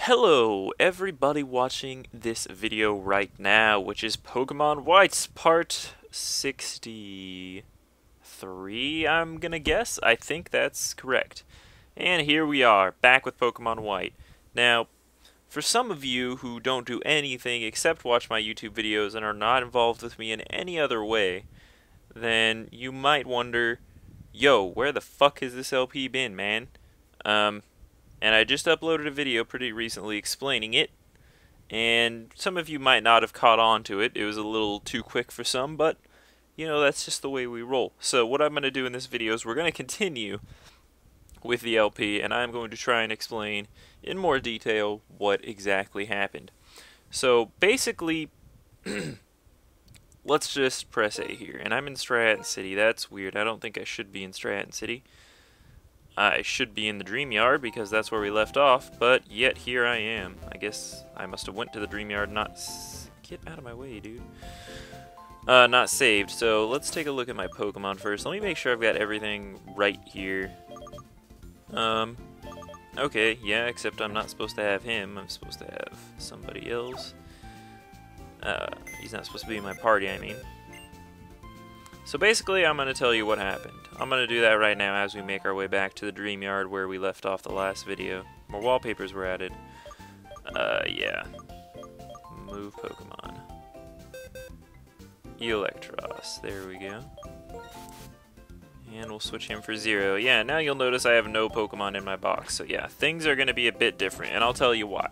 Hello, everybody watching this video right now, which is Pokemon White's part 63, I'm gonna guess. I think that's correct. And here we are, back with Pokemon White. Now, for some of you who don't do anything except watch my YouTube videos and are not involved with me in any other way, then you might wonder, yo, where the fuck has this LP been, man? And I just uploaded a video pretty recently explaining it, and some of you might not have caught on to it. It was a little too quick for some, but, you know, that's just the way we roll. So what I'm going to do in this video is we're going to continue with the LP, and I'm going to try and explain in more detail what exactly happened. So, basically, let's just press A here, and I'm in Stratton City. That's weird. I don't think I should be in Stratton City. I should be in the Dream Yard because that's where we left off, but yet here I am. I guess I must have went to the Dream Yard, get out of my way, dude. Not saved. So let's take a look at my Pokemon first. Let me make sure I've got everything right here. Okay, yeah, except I'm not supposed to have him. I'm supposed to have somebody else. He's not supposed to be in my party, I mean. So basically, I'm going to tell you what happened. I'm going to do that right now as we make our way back to the Dream Yard where we left off the last video. More wallpapers were added. Yeah. Move Pokemon. Electros. There we go. And we'll switch him for 0. Yeah, now you'll notice I have no Pokemon in my box. So yeah, things are going to be a bit different, and I'll tell you why.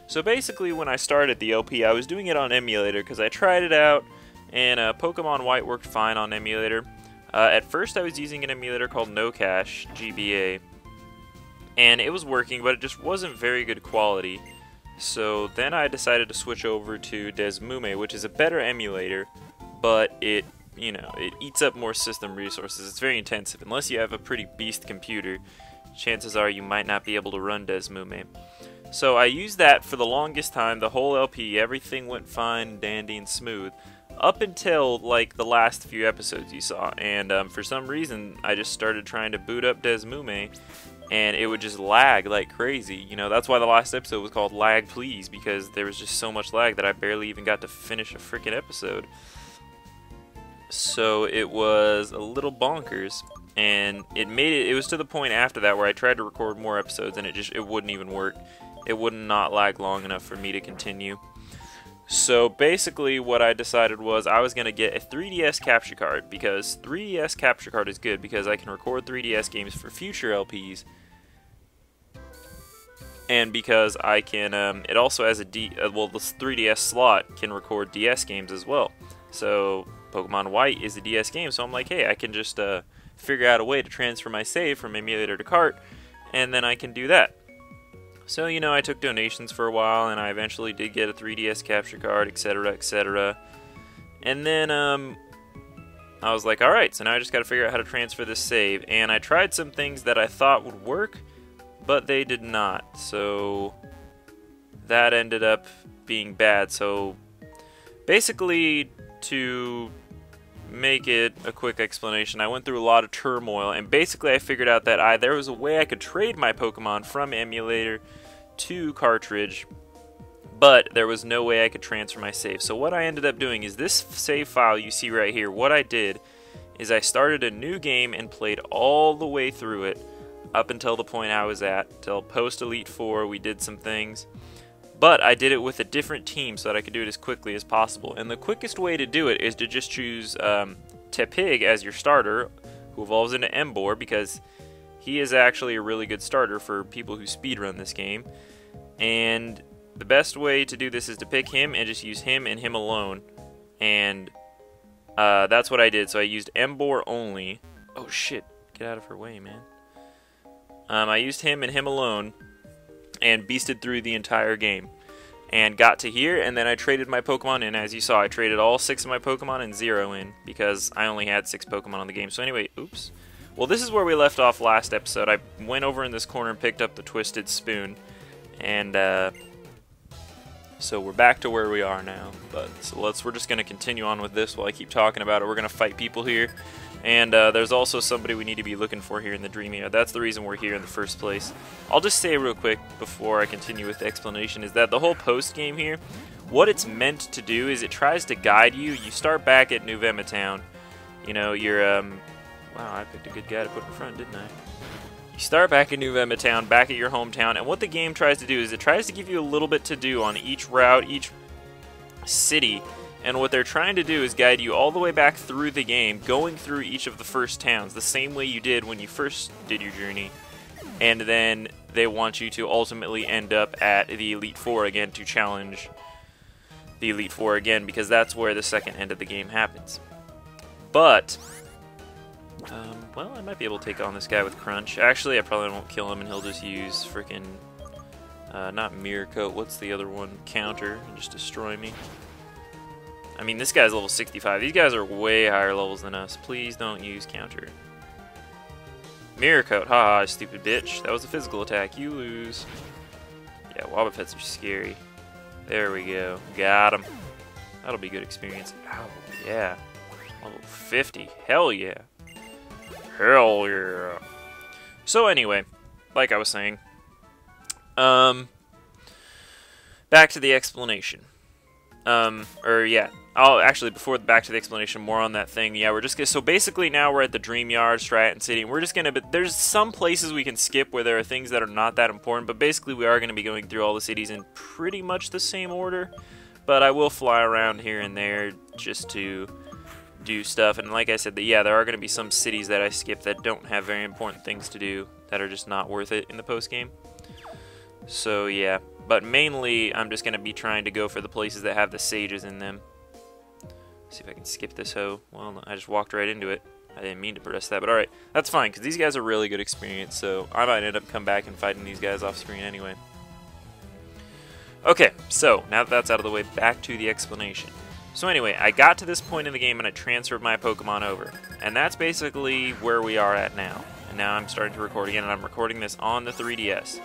So basically, when I started the LP, I was doing it on emulator because I tried it out, and Pokemon White worked fine on emulator. At first I was using an emulator called No Cache GBA, and it was working, but it just wasn't very good quality. So then I decided to switch over to Desmume, which is a better emulator, but it eats up more system resources. It's very intensive. Unless you have a pretty beast computer, chances are you might not be able to run Desmume. So I used that for the longest time, the whole LP. Everything went fine, dandy, and smooth. Up until, like, the last few episodes you saw, and for some reason, I just started trying to boot up Desmume, and it would just lag like crazy. You know, that's why the last episode was called Lag Please, because there was just so much lag that I barely even got to finish a freaking episode. So it was a little bonkers, and it was to the point after that where I tried to record more episodes, and it wouldn't even work. It would not lag long enough for me to continue. So basically what I decided was I was going to get a 3DS capture card, because 3DS capture card is good because I can record 3DS games for future LPs, and because I can, it also has well, this 3DS slot can record DS games as well. So Pokemon White is a DS game, so I'm like, hey, I can just figure out a way to transfer my save from emulator to cart, and then I can do that. So, you know, I took donations for a while, and I eventually did get a 3DS capture card, etc., etc. And then, I was like, alright, so now I just gotta figure out how to transfer this save. And I tried some things that I thought would work, but they did not. So, that ended up being bad. So, basically, to make it a quick explanation, I went through a lot of turmoil, and basically I figured out that there was a way I could trade my Pokemon from emulator to cartridge, but there was no way I could transfer my save. So what I ended up doing is this save file you see right here. What I did is I started a new game and played all the way through it up until the point I was at, till post Elite Four. We did some things, but I did it with a different team so that I could do it as quickly as possible. And the quickest way to do it is to just choose Tepig as your starter, who evolves into Emboar, because he is actually a really good starter for people who speedrun this game. And the best way to do this is to pick him and just use him and him alone. And that's what I did. So I used Emboar only. Oh shit, get out of her way, man. I used him and him alone, and beasted through the entire game, and got to here, and then I traded my Pokemon in. As you saw, I traded all 6 of my Pokemon and 0 in, because I only had 6 Pokemon on the game. So anyway, oops. Well, this is where we left off last episode. I went over in this corner and picked up the Twisted Spoon, and so we're back to where we are now. But so we're just going to continue on with this while I keep talking about it. We're going to fight people here, And there's also somebody we need to be looking for here in the Dream Yard. That's the reason we're here in the first place. I'll just say real quick before I continue with the explanation is that the whole post game here, what it's meant to do is it tries to guide you. You start back at New Town. You know, you're, wow, I picked a good guy to put in front, didn't I? You start back in New Town, back at your hometown, and what the game tries to do is it tries to give you a little bit to do on each route, each city. And what they're trying to do is guide you all the way back through the game, going through each of the first towns, the same way you did when you first did your journey. And then they want you to ultimately end up at the Elite Four again to challenge the Elite Four again, because that's where the second end of the game happens. But, well, I might be able to take on this guy with Crunch. Actually, I probably won't kill him, and he'll just use freaking, not Mirror Coat, what's the other one? Counter, and just destroy me. I mean, this guy's level 65. These guys are way higher levels than us. Please don't use counter. Mirror Coat. Haha, stupid bitch. That was a physical attack. You lose. Yeah, Wobbuffets are scary. There we go. Got him. That'll be good experience. Oh, yeah. Level 50. Hell yeah. Hell yeah. So anyway, like I was saying, back to the explanation. Actually, before back to the explanation, more on that thing. Yeah, we're just gonna, so basically now we're at the Dream Yard, Stratton City, and we're just gonna, but there's some places we can skip where there are things that are not that important, but basically we are gonna be going through all the cities in pretty much the same order, but I will fly around here and there just to do stuff, and like I said, yeah, there are gonna be some cities that I skip that don't have very important things to do, that are just not worth it in the post-game. So yeah, but mainly I'm just gonna be trying to go for the places that have the sages in them. See if I can skip this hoe. Well, I just walked right into it. I didn't mean to press that, but alright. That's fine, because these guys are really good experience, so I might end up come back and fighting these guys off screen anyway. Okay, so now that that's out of the way, back to the explanation. So anyway, I got to this point in the game and I transferred my Pokemon over. And that's basically where we are at now. And now I'm starting to record again, and I'm recording this on the 3DS.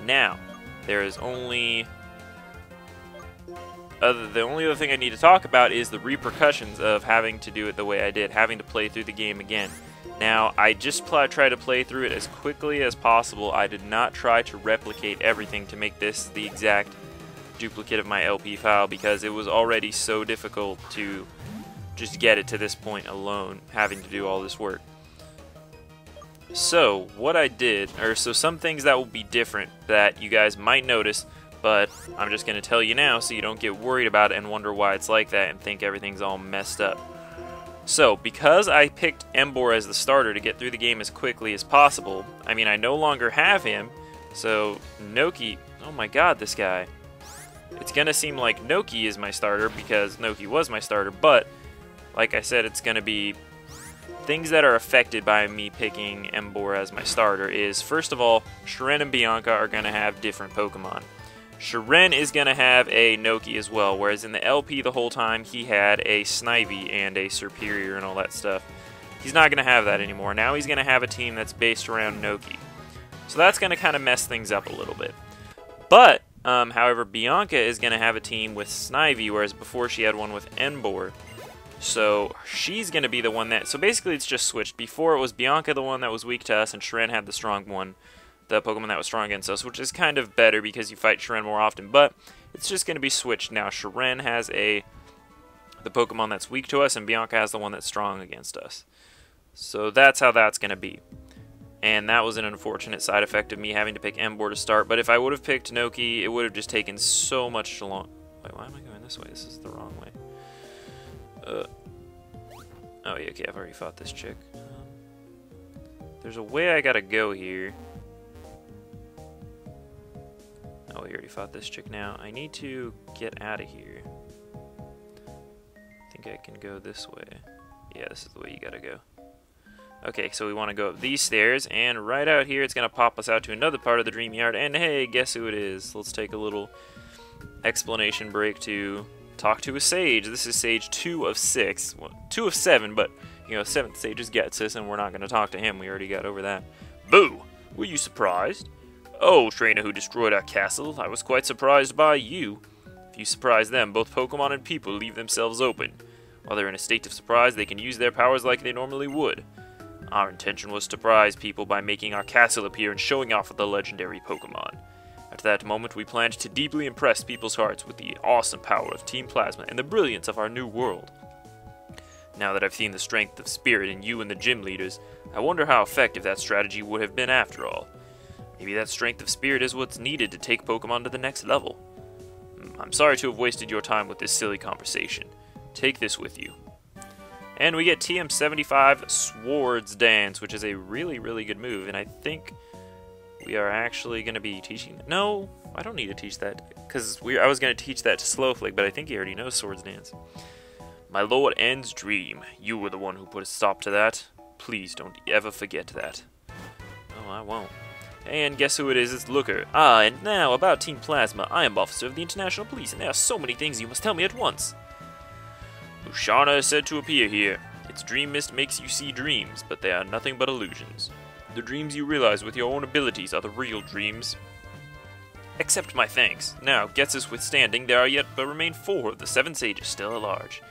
Now, there is only... the only other thing I need to talk about is the repercussions of having to do it the way I did, having to play through the game again. Now, I just tried to play through it as quickly as possible. I did not try to replicate everything to make this the exact duplicate of my LP file, because it was already so difficult to just get it to this point alone, having to do all this work. So, what I did, so some things that will be different that you guys might notice, but I'm just going to tell you now so you don't get worried about it and wonder why it's like that and think everything's all messed up. So, because I picked Emboar as the starter to get through the game as quickly as possible, I mean, I no longer have him, so Noki, oh my god, this guy. It's going to seem like Noki is my starter because Noki was my starter, but, like I said, it's going to be things that are affected by me picking Emboar as my starter is, first of all, Shren and Bianca are going to have different Pokemon. Shren is going to have a Noki as well, whereas in the LP the whole time he had a Snivy and a Superior and all that stuff. He's not going to have that anymore. Now he's going to have a team that's based around Noki. So that's going to kind of mess things up a little bit. But, however, Bianca is going to have a team with Snivy, whereas before she had one with Emboar. So she's going to be the one that... So basically it's just switched. Before it was Bianca the one that was weak to us, and Shren had the strong one. The Pokemon that was strong against us, which is kind of better because you fight Shren more often, but it's just going to be switched now. Shren has the Pokemon that's weak to us, and Bianca has the one that's strong against us. So that's how that's going to be. And that was an unfortunate side effect of me having to pick Emboar to start, but if I would have picked Noki, it would have just taken so much long. Wait, why am I going this way? This is the wrong way. Oh yeah, okay, I've already fought this chick. There's a way I gotta go here. Oh, we already fought this chick now. I need to get out of here. I think I can go this way. Yeah, this is the way you gotta go. Okay, so we want to go up these stairs, and right out here it's going to pop us out to another part of the Dream Yard, and hey, guess who it is? Let's take a little explanation break to talk to a sage. This is sage 2 of 6. Well, 2 of 7, but, you know, 7th sage is Getsus, and we're not going to talk to him. We already got over that. Boo! Were you surprised? Oh, trainer who destroyed our castle, I was quite surprised by you. If you surprise them, both Pokemon and people leave themselves open. While they're in a state of surprise, they can use their powers like they normally would. Our intention was to surprise people by making our castle appear and showing off the legendary Pokémon. At that moment, we planned to deeply impress people's hearts with the awesome power of Team Plasma and the brilliance of our new world. Now that I've seen the strength of spirit in you and the gym leaders, I wonder how effective that strategy would have been after all. Maybe that strength of spirit is what's needed to take Pokémon to the next level. I'm sorry to have wasted your time with this silly conversation. Take this with you. And we get TM75 Swords Dance, which is a really, really good move, and I think we are actually going to be teaching that. No, I don't need to teach that, because I was going to teach that to Slowflake, but I think he already knows Swords Dance. My Lord N's dream. You were the one who put a stop to that. Please don't ever forget that. Oh, I won't. And guess who it is? It's Looker. Ah, and now about Team Plasma. I am Officer of the International Police, and there are so many things you must tell me at once. Musharna is said to appear here. Its dream mist makes you see dreams, but they are nothing but illusions. The dreams you realize with your own abilities are the real dreams. Accept my thanks. Now, Getsus withstanding, there are yet but remain 4 of the 7 sages still at large.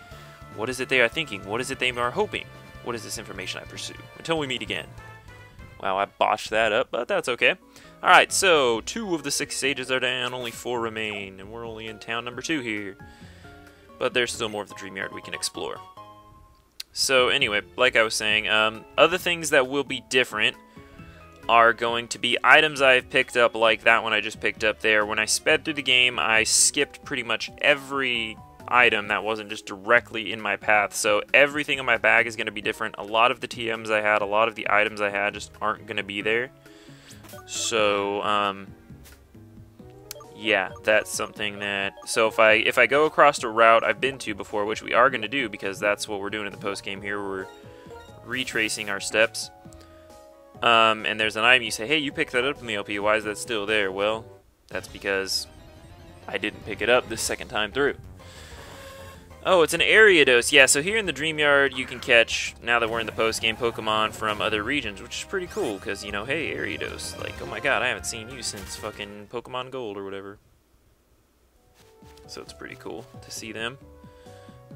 What is it they are thinking? What is it they are hoping? What is this information I pursue? Until we meet again. Wow, I botched that up, but that's okay. Alright, so 2 of the 6 sages are down, only 4 remain, and we're only in town number 2 here. But there's still more of the Dream Yard we can explore. So anyway, like I was saying, other things that will be different are going to be items I've picked up, like that one I just picked up there. When I sped through the game, I skipped pretty much every item that wasn't just directly in my path, so everything in my bag is going to be different. A lot of the TMs I had, a lot of the items I had just aren't going to be there. So, yeah, that's something that... So if I go across a route I've been to before, which we are going to do because that's what we're doing in the post-game here, we're retracing our steps. And there's an item you say, hey, you picked that up in the LP, why is that still there? Well, that's because I didn't pick it up this second time through. Oh, it's an Ariados. Yeah, so here in the Dream Yard, you can catch, now that we're in the post-game, Pokemon from other regions, which is pretty cool, because, you know, hey, Ariados, like, oh my god, I haven't seen you since fucking Pokemon Gold or whatever. So it's pretty cool to see them.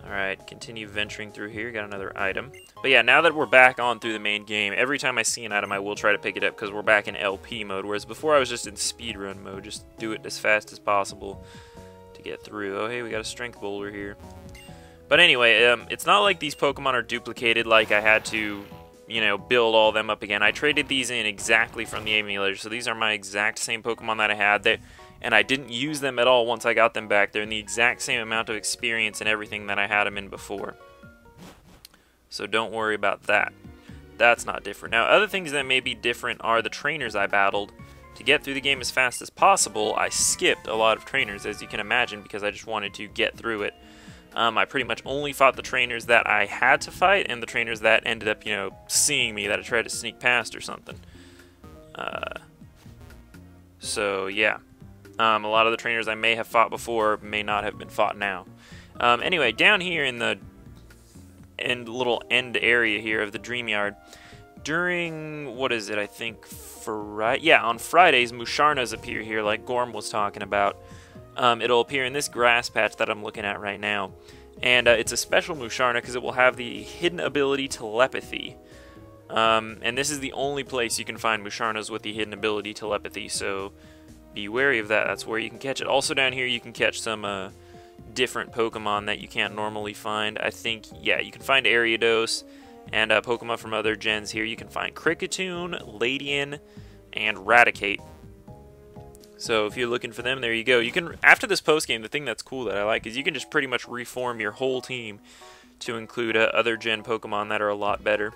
Alright, continue venturing through here, got another item. But yeah, now that we're back on through the main game, every time I see an item, I will try to pick it up, because we're back in LP mode, whereas before I was just in speedrun mode, just do it as fast as possible to get through. Oh, hey, we got a Strength Boulder here. But anyway, it's not like these Pokemon are duplicated, like I had to, you know, build all them up again. I traded these in exactly from the emulator, so these are my exact same Pokemon that I had, and I didn't use them at all once I got them back. They're in the exact same amount of experience and everything that I had them in before. So don't worry about that. That's not different. Now, other things that may be different are the trainers I battled. To get through the game as fast as possible, I skipped a lot of trainers, as you can imagine, because I just wanted to get through it. I pretty much only fought the trainers that I had to fight, and the trainers that ended up, you know, seeing me, that I tried to sneak past or something. So, yeah. A lot of the trainers I may have fought before may not have been fought now. Anyway, down here in the little end area here of the Dream Yard, during, what is it, I think, on Fridays, Musharnas appear here, like Gorm was talking about. It'll appear in this grass patch that I'm looking at right now. And it's a special Musharna because it will have the hidden ability Telepathy. And this is the only place you can find Musharnas with the hidden ability Telepathy, so be wary of that. That's where you can catch it. Also down here you can catch some different Pokemon that you can't normally find. I think, yeah, you can find Ariados and Pokemon from other gens here. You can find Kricketune, Ladian, and Raticate. So if you're looking for them, there you go. You can, after this post-game, the thing that's cool that I like is you can just pretty much reform your whole team to include other gen Pokemon that are a lot better.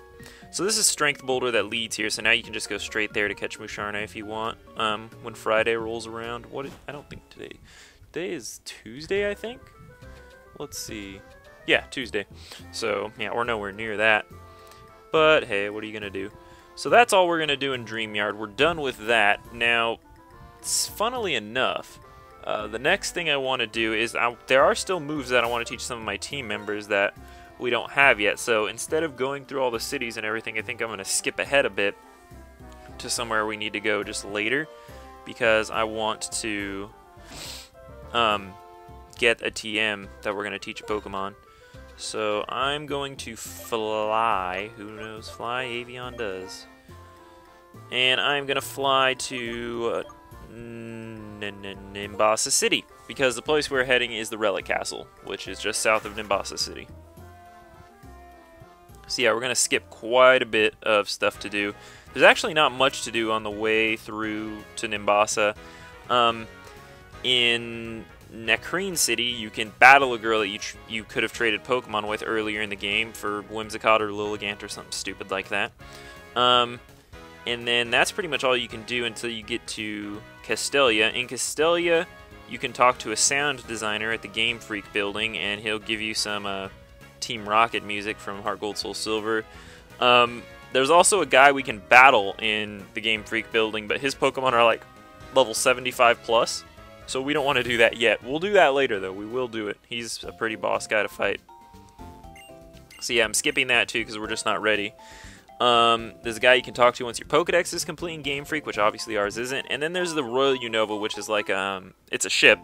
So this is Strength Boulder that leads here, so now you can just go straight there to catch Musharna if you want. When Friday rolls around, I don't think today is Tuesday, I think? Let's see. Yeah, Tuesday. So, yeah, we're nowhere near that. But, hey, what are you going to do? So that's all we're going to do in Dream Yard. We're done with that. Now, funnily enough, the next thing I want to do is, there are still moves that I want to teach some of my team members that we don't have yet. So instead of going through all the cities and everything, I think I'm going to skip ahead a bit to somewhere we need to go just later, because I want to get a TM that we're going to teach a Pokemon. So I'm going to fly. Who knows? Fly, Avion does. And I'm going to fly to Nimbasa City, because the place we're heading is the Relic Castle, which is just south of Nimbasa City. So yeah, we're going to skip quite a bit of stuff to do. There's actually not much to do on the way through to Nimbasa. In Necrene City, you can battle a girl that you could have traded Pokemon with earlier in the game for Whimsicott or Lilligant or something stupid like that. And then that's pretty much all you can do until you get to Castelia. In Castelia, you can talk to a sound designer at the Game Freak building, and he'll give you some Team Rocket music from Heart Gold Soul Silver. There's also a guy we can battle in the Game Freak building, but his Pokemon are like level 75 plus, so we don't want to do that yet. We'll do that later, though. We will do it. He's a pretty boss guy to fight. So yeah, I'm skipping that too because we're just not ready. There's a guy you can talk to once your Pokedex is complete in Game Freak, which obviously ours isn't. And then there's the Royal Unova, which is like it's a ship,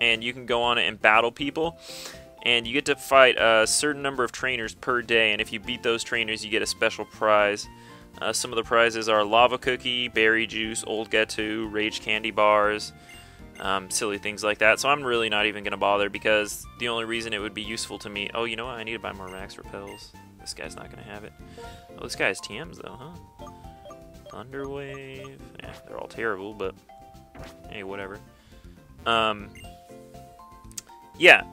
and you can go on it and battle people. And you get to fight a certain number of trainers per day, and if you beat those trainers, you get a special prize. Some of the prizes are Lava Cookie, Berry Juice, Old Gato, Rage Candy Bars, silly things like that. So I'm really not even going to bother, because the only reason it would be useful to me... Oh, you know what? I need to buy more Max Repels. This guy's not going to have it. Oh, this guy has TMs, though, huh? Thunderwave. Yeah, they're all terrible, but... Hey, whatever. Yeah,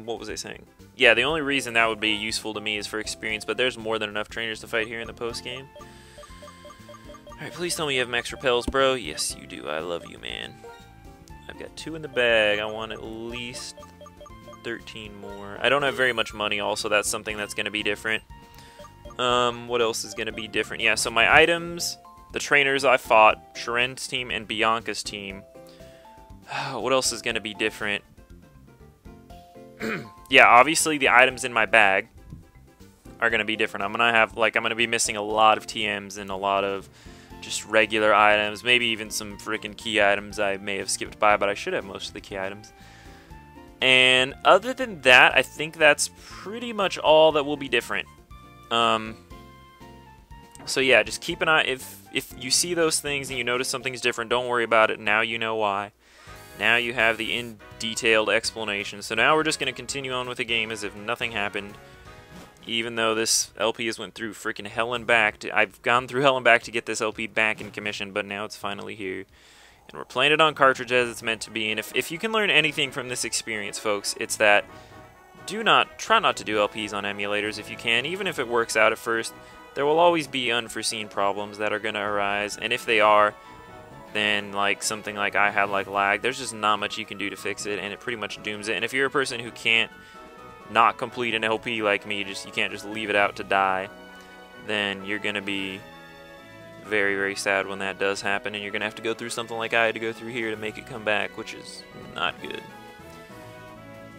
what was I saying? Yeah, the only reason that would be useful to me is for experience, but there's more than enough trainers to fight here in the post-game. Alright, please tell me you have Max Repels, bro. Yes, you do. I love you, man. I've got 2 in the bag. I want at least 13 more. I don't have very much money also. That's something that's going to be different. What else is going to be different? Yeah, so my items, the trainers I fought, Sharen's team and Bianca's team. What else is going to be different? Yeah, obviously the items in my bag are going to be different. I'm going to be missing a lot of TMs and a lot of just regular items, maybe even some freaking key items I may have skipped by, but I should have most of the key items. And other than that, I think that's pretty much all that will be different. So yeah, just keep an eye. If you see those things and you notice something's different, don't worry about it. Now you know why. Now you have the in-detailed explanation. So now we're just going to continue on with the game as if nothing happened. Even though this LP has went through freaking hell and back. I've gone through hell and back to get this LP back in commission, but now it's finally here. And we're playing it on cartridge as it's meant to be. And if you can learn anything from this experience, folks, it's that try not to do LPs on emulators if you can. Even if it works out at first, there will always be unforeseen problems that are going to arise. And if they are, then like something like I had, like lag, there's just not much you can do to fix it, and it pretty much dooms it. And if you're a person who can't not complete an LP like me, you can't just leave it out to die, then you're going to be very, very sad when that does happen, and you're going to have to go through something like I had to go through here to make it come back, which is not good.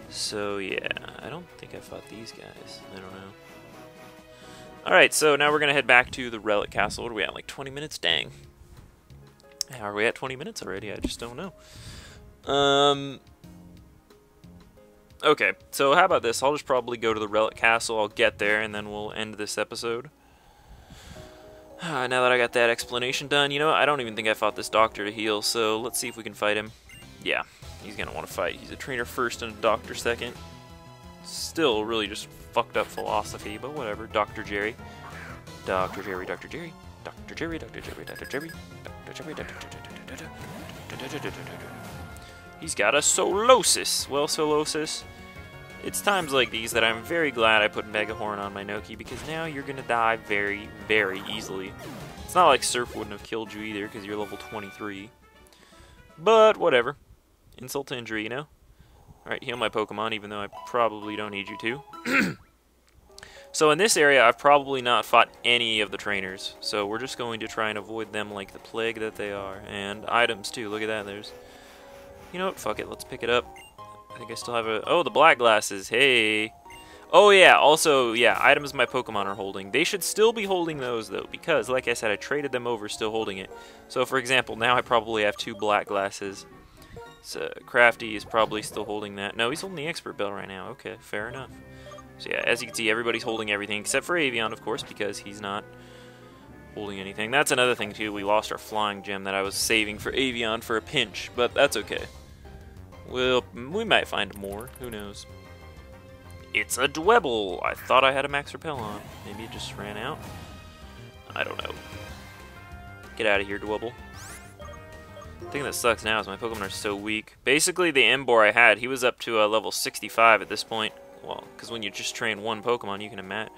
So yeah, I don't think I fought these guys. I don't know. Alright, so now we're going to head back to the Relic Castle. What are we at, like 20 minutes? Dang. Are we at 20 minutes already? I just don't know. Okay, so how about this? I'll just probably go to the Relic Castle. I'll get there, and then we'll end this episode. Now that I got that explanation done, you know what? I don't even think I fought this doctor to heal, so let's see if we can fight him. Yeah, he's going to want to fight. He's a trainer first and a doctor second. Still really just fucked up philosophy, but whatever. Dr. Jerry. Dr. Jerry, Dr. Jerry. Dr. Jerry, Dr. Jerry, Dr. Jerry. He's got a Solosis. Well, Solosis, it's times like these that I'm very glad I put Megahorn on my Noki, because now you're going to die very, very easily. It's not like Surf wouldn't have killed you either, because you're level 23. But, whatever. Insult to injury, you know? Alright, heal my Pokemon, even though I probably don't need you to. So in this area, I've probably not fought any of the trainers. So we're just going to try and avoid them like the plague that they are. And items, too. Look at that. There's... You know what? Fuck it. Let's pick it up. I think I still have a... Oh, the black glasses. Hey. Oh, yeah. Also, yeah, items my Pokemon are holding. They should still be holding those, though. Because, like I said, I traded them over still holding it. So, for example, now I probably have 2 black glasses. So, Crafty is probably still holding that. No, he's holding the Expert Bell right now. Okay, fair enough. So yeah, as you can see, everybody's holding everything except for Avion, of course, because he's not holding anything. That's another thing too. We lost our flying gem that I was saving for Avion for a pinch, but that's okay. We might find more. Who knows? It's a Dwebble. I thought I had a max repel on. Maybe it just ran out. I don't know. Get out of here, Dwebble. The thing that sucks now is my Pokemon are so weak. Basically, the Embor I had, he was up to level 65 at this point. Well, because when you just train one Pokemon, you can imagine.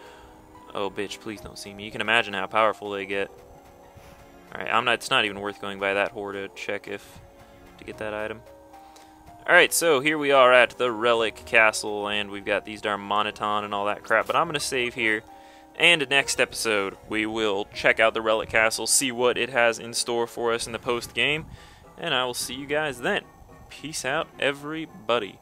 Oh, bitch! Please don't see me. You can imagine how powerful they get. All right, I'm not. It's not even worth going by that horde to check to get that item. All right, so here we are at the Relic Castle, and we've got these Darmanitan and all that crap. But I'm gonna save here, and next episode we will check out the Relic Castle, see what it has in store for us in the post game, and I will see you guys then. Peace out, everybody.